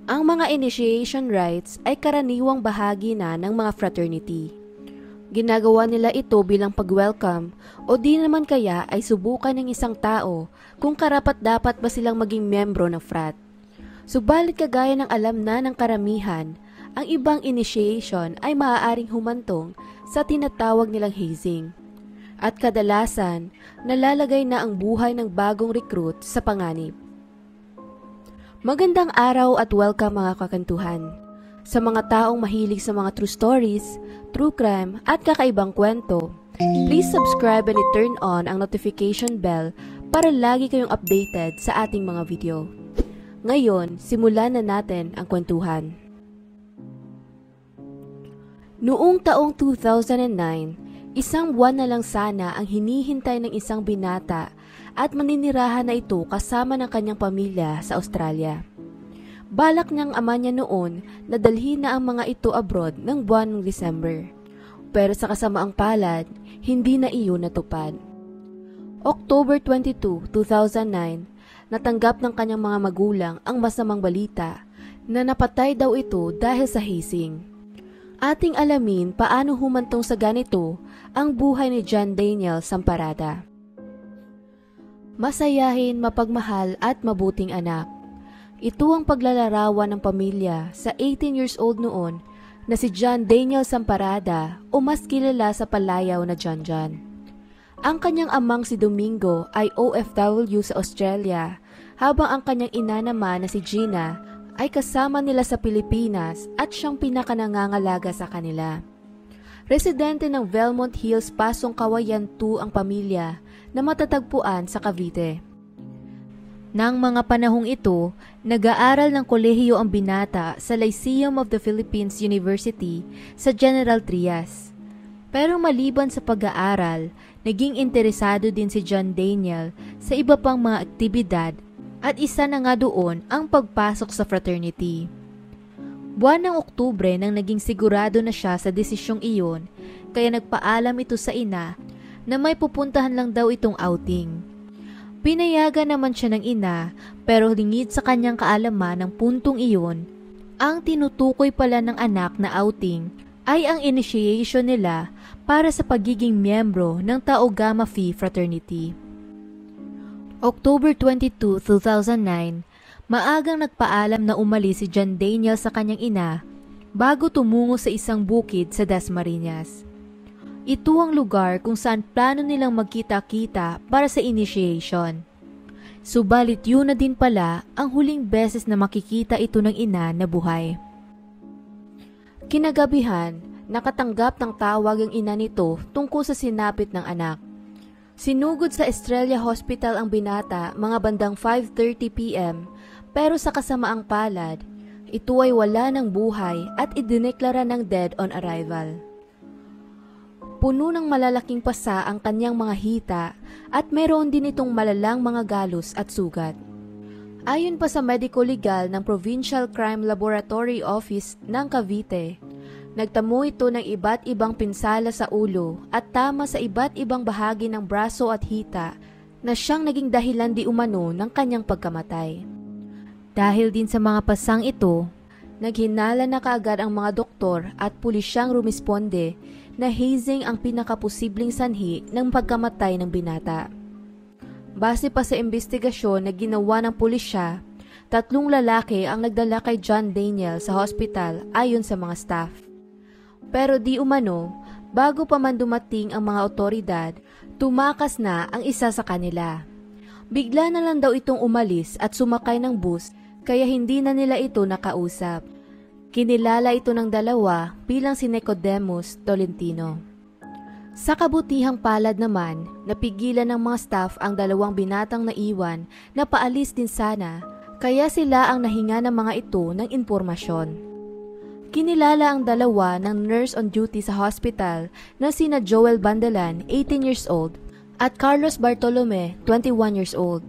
Ang mga initiation rites ay karaniwang bahagi na ng mga fraternity. Ginagawa nila ito bilang pag-welcome o di naman kaya ay subukan ng isang tao kung karapat-dapat ba silang maging membro ng frat. Subalit kagaya ng alam na ng karamihan, ang ibang initiation ay maaaring humantong sa tinatawag nilang hazing. At kadalasan, nalalagay na ang buhay ng bagong recruit sa panganib. Magandang araw at welcome mga kakantuhan. Sa mga taong mahilig sa mga true stories, true crime at kakaibang kwento, please subscribe and turn on ang notification bell para lagi kayong updated sa ating mga video. Ngayon, simulan na natin ang kwentuhan. Noong taong 2009, isang buwan na lang sana ang hinihintay ng isang binata at maninirahan na ito kasama ng kanyang pamilya sa Australia. Balak niyang ama niya noon na dalhin na ang mga ito abroad ng buwan ng December. Pero sa kasamaang palad, hindi na iyon natupad. October 22, 2009, natanggap ng kanyang mga magulang ang masamang balita na napatay daw ito dahil sa hazing. Ating alamin paano humantong sa ganito ang buhay ni John Daniel Samparada. Masayahin, mapagmahal at mabuting anak. Ito ang paglalarawan ng pamilya sa 18 years old noon na si John Daniel Samparada o mas kilala sa palayaw na John John. Ang kanyang amang si Domingo ay OFW sa Australia habang ang kanyang ina naman na si Gina ay kasama nila sa Pilipinas at siyang pinakanangangalaga sa kanila. Residente ng Belmont Hills, Pasong Kawayan 2 ang pamilya na matatagpuan sa Cavite. Nang mga panahong ito, nag-aaral ng kolehiyo ang binata sa Lyceum of the Philippines University sa General Trias. Pero maliban sa pag-aaral, naging interesado din si John Daniel sa iba pang mga aktibidad at isa na nga doon ang pagpasok sa fraternity. Buwan ng Oktubre nang naging sigurado na siya sa desisyong iyon, kaya nagpaalam ito sa ina na may pupuntahan lang daw itong outing. Pinayagan naman siya ng ina pero lingid sa kanyang kaalaman ng puntong iyon, ang tinutukoy pala ng anak na outing ay ang initiation nila para sa pagiging miyembro ng Tau Gamma Phi Fraternity. October 22, 2009, maagang nagpaalam na umalis si John Daniel sa kanyang ina bago tumungo sa isang bukid sa Dasmariñas. Ito ang lugar kung saan plano nilang magkita-kita para sa initiation. Subalit yun na din pala ang huling beses na makikita ito ng ina na buhay. Kinagabihan, nakatanggap ng tawag ang ina nito tungkol sa sinapit ng anak. Sinugod sa Estrella Hospital ang binata mga bandang 5:30 p.m. pero sa kasamaang palad, ito ay wala ng buhay at idineklara ng dead on arrival. Puno ng malalaking pasa ang kanyang mga hita at meron din itong malalang mga galos at sugat. Ayon pa sa medico legal ng Provincial Crime Laboratory Office ng Cavite, nagtamo ito ng iba't ibang pinsala sa ulo at tama sa iba't ibang bahagi ng braso at hita na siyang naging dahilan di umano ng kanyang pagkamatay. Dahil din sa mga pasang ito, naghinala na kaagad ang mga doktor at pulisyang rumisponde na hazing ang pinakaposibleng sanhi ng pagkamatay ng binata. Base pa sa investigasyon na ginawa ng pulisya, 3 lalaki ang nagdala kay John Daniel sa hospital ayon sa mga staff. Pero di umano, bago pa man dumating ang mga otoridad, tumakas na ang isa sa kanila. Bigla na lang daw itong umalis at sumakay ng bus kaya hindi na nila ito nakausap. Kinilala ito ng dalawa bilang si Nicodemus Tolentino. Sa kabutihang palad naman, napigilan ng mga staff ang 2 binatang naiwan na paalis din sana, kaya sila ang nahinga ng mga ito ng impormasyon. Kinilala ang 2 ng nurse on duty sa hospital na sina Joel Bandalan, 18 years old, at Carlos Bartolome, 21 years old.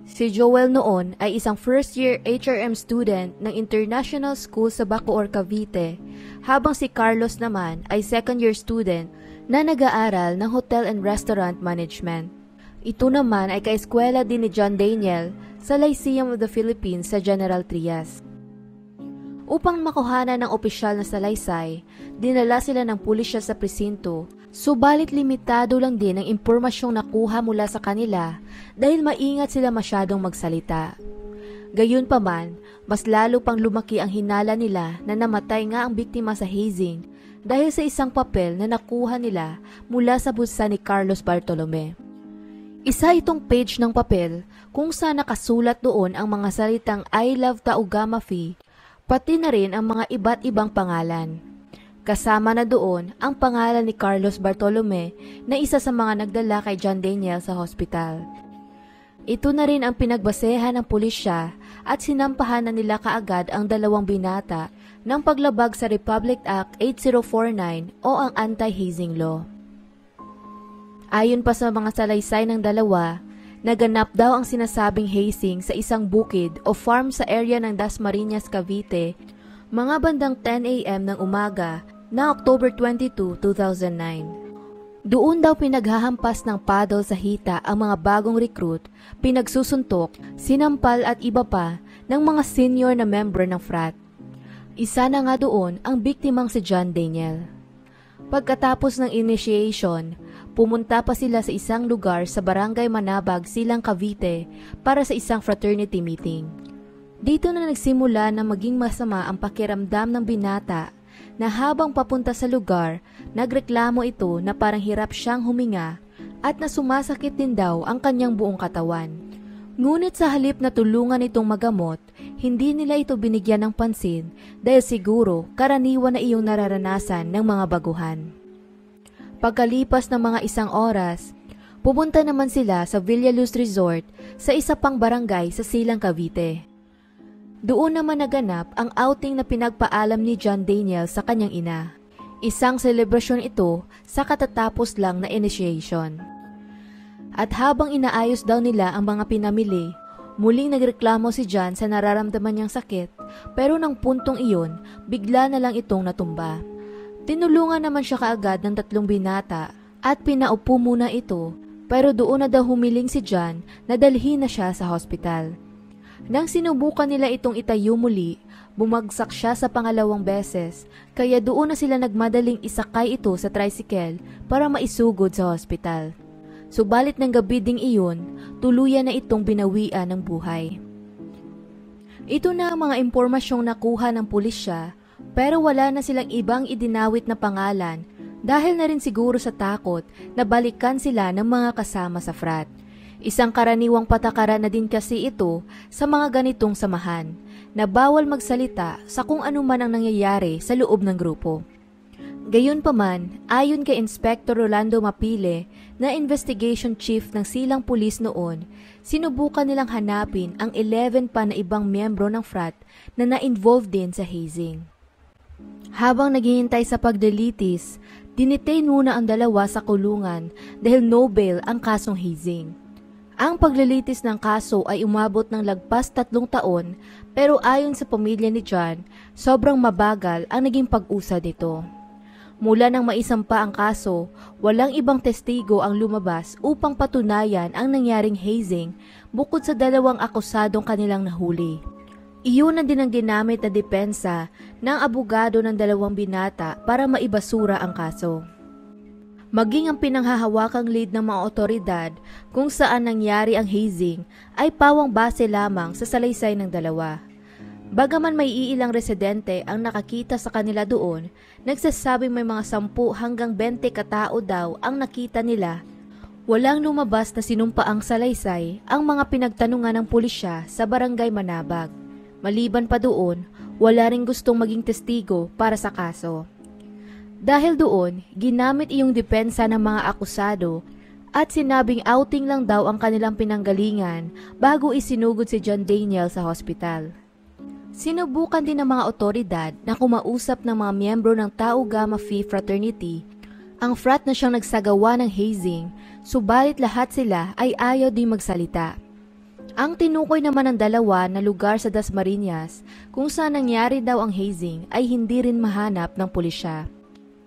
Si Joel noon ay isang first-year HRM student ng International School sa Bacoor, Cavite, habang si Carlos naman ay second-year student na nag-aaral ng Hotel and Restaurant Management. Ito naman ay kaeskwela din ni John Daniel sa Lyceum of the Philippines sa General Trias. Upang makuhanan ng opisyal na salaysay, dinala sila ng pulisya sa presinto, subalit limitado lang din ang impormasyong nakuha mula sa kanila dahil maingat sila masyadong magsalita. Gayunpaman, mas lalo pang lumaki ang hinala nila na namatay nga ang biktima sa hazing dahil sa isang papel na nakuha nila mula sa bulsa ni Carlos Bartolome. Isa itong page ng papel kung saan nakasulat doon ang mga salitang I love Tauga Mafi, pati na rin ang mga iba't ibang pangalan. Kasama na doon ang pangalan ni Carlos Bartolome na isa sa mga nagdala kay John Daniel sa hospital. Ito na rin ang pinagbasehan ng pulisya at sinampahan na nila kaagad ang dalawang binata ng paglabag sa Republic Act 8049 o ang Anti-Hazing Law. Ayon pa sa mga salaysay ng dalawa, naganap daw ang sinasabing hazing sa isang bukid o farm sa area ng Dasmariñas, Cavite, mga bandang 10 a.m. ng umaga na October 22, 2009. Doon daw pinaghahampas ng paddle sa hita ang mga bagong recruit, pinagsusuntok, sinampal at iba pa ng mga senior na member ng frat. Isa na nga doon ang biktimang si John Daniel. Pagkatapos ng initiation, pumunta pa sila sa isang lugar sa Barangay Manabag, Silang, Cavite para sa isang fraternity meeting. Dito na nagsimula na maging masama ang pakiramdam ng binata na habang papunta sa lugar, nagreklamo ito na parang hirap siyang huminga at na sumasakit din daw ang kanyang buong katawan. Ngunit sa halip na tulungan itong magamot, hindi nila ito binigyan ng pansin dahil siguro karaniwan na iyong nararanasan ng mga baguhan. Pagkalipas ng mga isang oras, pumunta naman sila sa Villaluz Resort sa isa pang barangay sa Silang, Cavite. Doon naman naganap ang outing na pinagpaalam ni John Daniel sa kanyang ina. Isang selebrasyon ito sa katatapos lang na initiation. At habang inaayos daw nila ang mga pinamili, muling nagreklamo si John sa nararamdaman niyang sakit, pero nang puntong iyon, bigla na lang itong natumba. Tinulungan naman siya kaagad ng tatlong binata at pinaupo muna ito, pero doon na daw humiling si John na dalhin na siya sa hospital. Nang sinubukan nila itong itayo muli, bumagsak siya sa pangalawang beses, kaya doon na sila nagmadaling isakay ito sa tricycle para maisugod sa hospital. Subalit ng gabi ding iyon, tuluyan na itong binawian ng buhay. Ito na ang mga impormasyong nakuha ng pulisya, pero wala na silang ibang idinawit na pangalan dahil na rin siguro sa takot na balikan sila ng mga kasama sa frat. Isang karaniwang patakaran na din kasi ito sa mga ganitong samahan, na bawal magsalita sa kung ano man ang nangyayari sa loob ng grupo. Gayunpaman, ayon kay Inspector Rolando Mapile na investigation chief ng Silang Police noon, sinubukan nilang hanapin ang 11 pa na ibang miyembro ng frat na na-involved din sa hazing. Habang naghihintay sa pagdelitis, dinitain muna ang dalawa sa kulungan dahil no bail ang kasong hazing. Ang paglilitis ng kaso ay umabot ng lagpas 3 taon, pero ayon sa pamilya ni John, sobrang mabagal ang naging pag-usad nito. Mula nang maisampa ang kaso, walang ibang testigo ang lumabas upang patunayan ang nangyaring hazing bukod sa dalawang akusadong kanilang nahuli. Iyon na din ang ginamit na depensa ng abogado ng dalawang binata para maibasura ang kaso. Maging ang pinanghahawakang lead ng mga otoridad kung saan nangyari ang hazing ay pawang base lamang sa salaysay ng dalawa. Bagaman may iilang residente ang nakakita sa kanila doon, nagsasabing may mga 10 hanggang 20 katao daw ang nakita nila. Walang lumabas na sinumpaang salaysay ang mga pinagtanungan ng pulisya sa Barangay Manabag. Maliban pa doon, wala ring gustong maging testigo para sa kaso. Dahil doon, ginamit iyong depensa ng mga akusado at sinabing outing lang daw ang kanilang pinanggalingan bago isinugod si John Daniel sa hospital. Sinubukan din ng mga otoridad na kumausap ng mga miyembro ng Tau Gamma Phi Fraternity, ang frat na siyang nagsagawa ng hazing, subalit lahat sila ay ayaw din magsalita. Ang tinukoy naman ng dalawa na lugar sa Dasmariñas kung saan nangyari daw ang hazing ay hindi rin mahanap ng pulisya.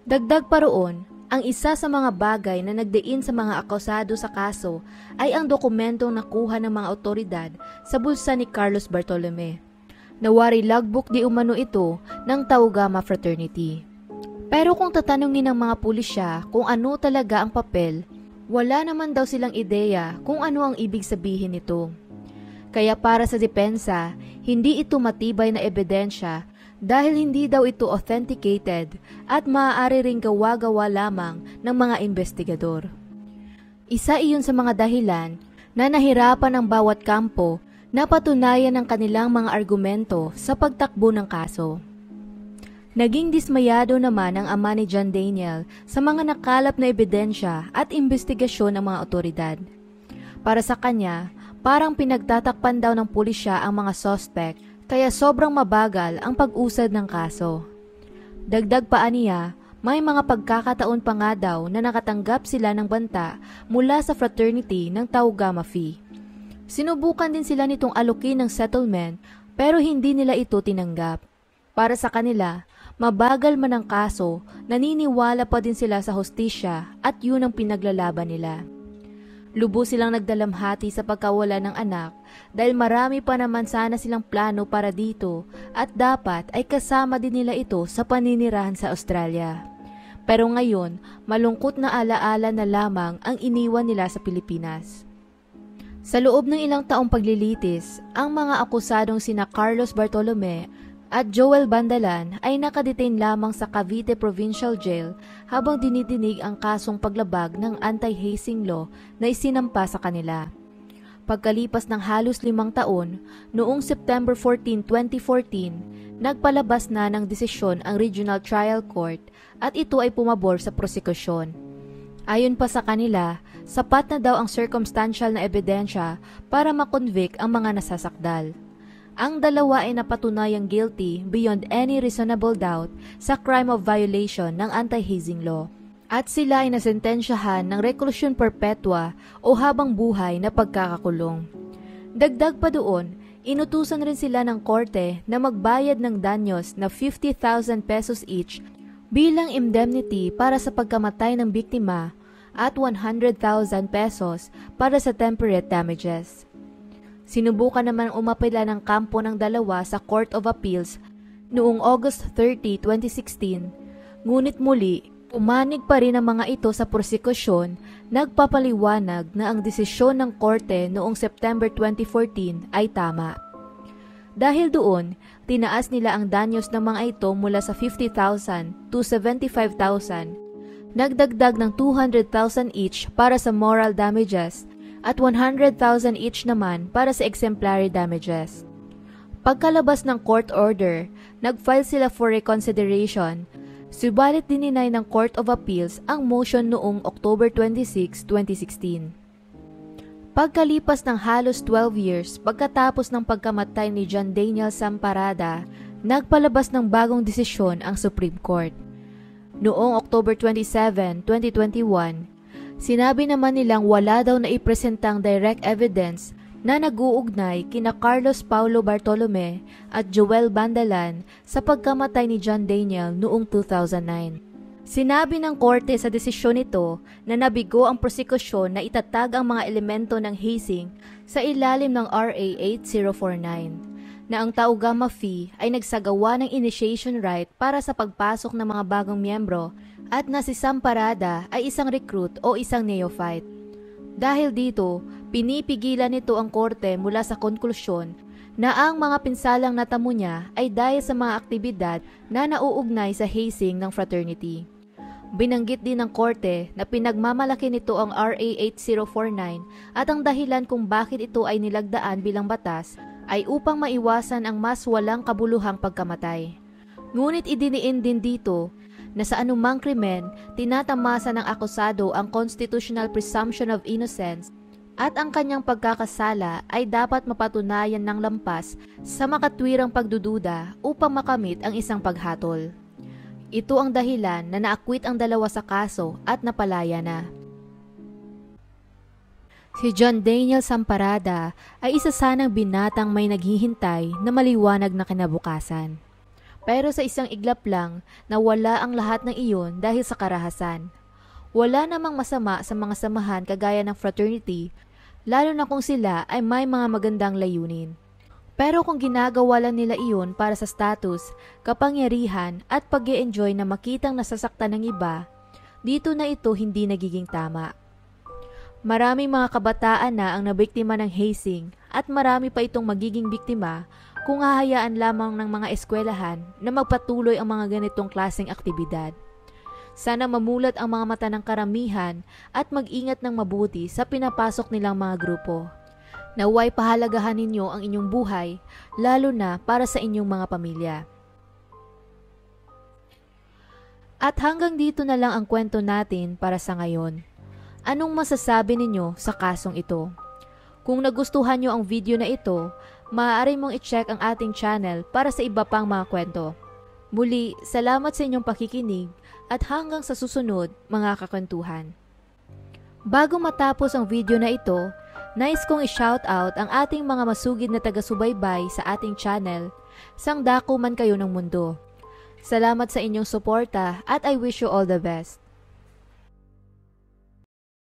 Dagdag pa roon, ang isa sa mga bagay na nagdiin sa mga akusado sa kaso ay ang dokumentong nakuha ng mga otoridad sa bulsa ni Carlos Bartolome. Nawari logbook di umano ito ng Tau Gamma Fraternity. Pero kung tatanungin ng mga pulisya kung ano talaga ang papel, wala naman daw silang ideya kung ano ang ibig sabihin nito. Kaya para sa depensa, hindi ito matibay na ebidensya dahil hindi daw ito authenticated at maaari ring gawa-gawa lamang ng mga investigador. Isa iyon sa mga dahilan na nahirapan ang bawat kampo na patunayan ang kanilang mga argumento sa pagtakbo ng kaso. Naging dismayado naman ang ama ni John Daniel sa mga nakalap na ebidensya at investigasyon ng mga otoridad. Para sa kanya, parang pinagtatakpan daw ng pulisya ang mga suspect kaya sobrang mabagal ang pag-usad ng kaso. Dagdag pa niya, may mga pagkakataon pa nga daw na nakatanggap sila ng banta mula sa fraternity ng Tau Gamma Phi. Sinubukan din sila nitong alokin ng settlement pero hindi nila ito tinanggap. Para sa kanila, mabagal man ang kaso, naniniwala pa din sila sa hustisya at yun ang pinaglalaban nila. Lubos silang nagdalamhati sa pagkawala ng anak dahil marami pa naman sana silang plano para dito at dapat ay kasama din nila ito sa paninirahan sa Australia. Pero ngayon, malungkot na alaala na lamang ang iniwan nila sa Pilipinas. Sa loob ng ilang taong paglilitis, ang mga akusadong sina Carlos Bartolome at Joel Bandalan ay nakadetain lamang sa Cavite Provincial Jail habang dinidinig ang kasong paglabag ng anti-hazing law na isinampa sa kanila. Pagkalipas ng halos 5 taon, noong September 14, 2014, nagpalabas na ng desisyon ang Regional Trial Court at ito ay pumabor sa prosekusyon. Ayon pa sa kanila, sapat na daw ang circumstantial na ebidensya para makonvict ang mga nasasakdal. Ang dalawa ay napatunayang guilty beyond any reasonable doubt sa crime of violation ng anti-hazing law. At sila ay nasentensyahan ng reclusion perpetua o habang buhay na pagkakakulong. Dagdag pa doon, inutusan rin sila ng korte na magbayad ng danyos na 50,000 pesos each bilang indemnity para sa pagkamatay ng biktima at 100,000 pesos para sa temporary damages. Sinubukan naman umapela ng kampo ng dalawa sa Court of Appeals noong August 30, 2016, ngunit muli, umanig pa rin ang mga ito sa prosekusyon, nagpapaliwanag na ang desisyon ng korte noong September 2014 ay tama. Dahil doon, tinaas nila ang danyos ng mga ito mula sa 50,000 to 75,000, nagdagdag ng 200,000 each para sa moral damages at 100,000 each naman para sa exemplary damages. Pagkalabas ng court order, nag-file sila for reconsideration, subalit dininay ng Court of Appeals ang motion noong October 26, 2016. Pagkalipas ng halos 12 years pagkatapos ng pagkamatay ni John Daniel Samparada, nagpalabas ng bagong desisyon ang Supreme Court. Noong October 27, 2021, sinabi naman nilang wala daw na ipresentang direct evidence na nag-uugnay kina Carlos Paulo Bartolome at Joel Bandalan sa pagkamatay ni John Daniel noong 2009. Sinabi ng korte sa desisyon nito na nabigo ang prosekusyon na itatag ang mga elemento ng hazing sa ilalim ng RA 8049, na ang Tau Gamma Phi ay nagsagawa ng initiation right para sa pagpasok ng mga bagong miyembro at na si Samparada ay isang recruit o isang neophyte. Dahil dito, pinipigilan nito ang korte mula sa konklusyon na ang mga pinsalang natamo niya ay dahil sa mga aktibidad na nauugnay sa hazing ng fraternity. Binanggit din ng korte na pinagmamalaki nito ang RA 8049 at ang dahilan kung bakit ito ay nilagdaan bilang batas ay upang maiwasan ang mas walang kabuluhang pagkamatay. Ngunit idiniin din dito na sa anumang krimen, tinatamasa ng akusado ang constitutional presumption of innocence at ang kanyang pagkakasala ay dapat mapatunayan ng lampas sa makatwirang pagdududa upang makamit ang isang paghatol. Ito ang dahilan na naakwit ang dalawa sa kaso at napalaya na. Si John Daniel Samparada ay isa sanang binatang may naghihintay na maliwanag na kinabukasan. Pero sa isang iglap lang, nawala ang lahat ng iyon dahil sa karahasan. Wala namang masama sa mga samahan kagaya ng fraternity, lalo na kung sila ay may mga magandang layunin. Pero kung ginagawa lang nila iyon para sa status, kapangyarihan at pag-e-enjoy na makitang nasasaktan ng iba, dito na ito hindi nagiging tama. Maraming mga kabataan na ang nabiktima ng hazing at marami pa itong magiging biktima kung hahayaan lamang ng mga eskwelahan na magpatuloy ang mga ganitong klaseng aktibidad. Sana mamulat ang mga mata ng karamihan at mag-ingat ng mabuti sa pinapasok nilang mga grupo. Naway pahalagahan ninyo ang inyong buhay, lalo na para sa inyong mga pamilya. At hanggang dito na lang ang kwento natin para sa ngayon. Anong masasabi ninyo sa kasong ito? Kung nagustuhan nyo ang video na ito, maaari mong i-check ang ating channel para sa iba pang mga kwento. Muli, salamat sa inyong pakikinig at hanggang sa susunod mga kakwentuhan. Bago matapos ang video na ito, nais kong i-shoutout ang ating mga masugid na taga-subaybay sa ating channel, sang dako man kayo ng mundo. Salamat sa inyong suporta at I wish you all the best.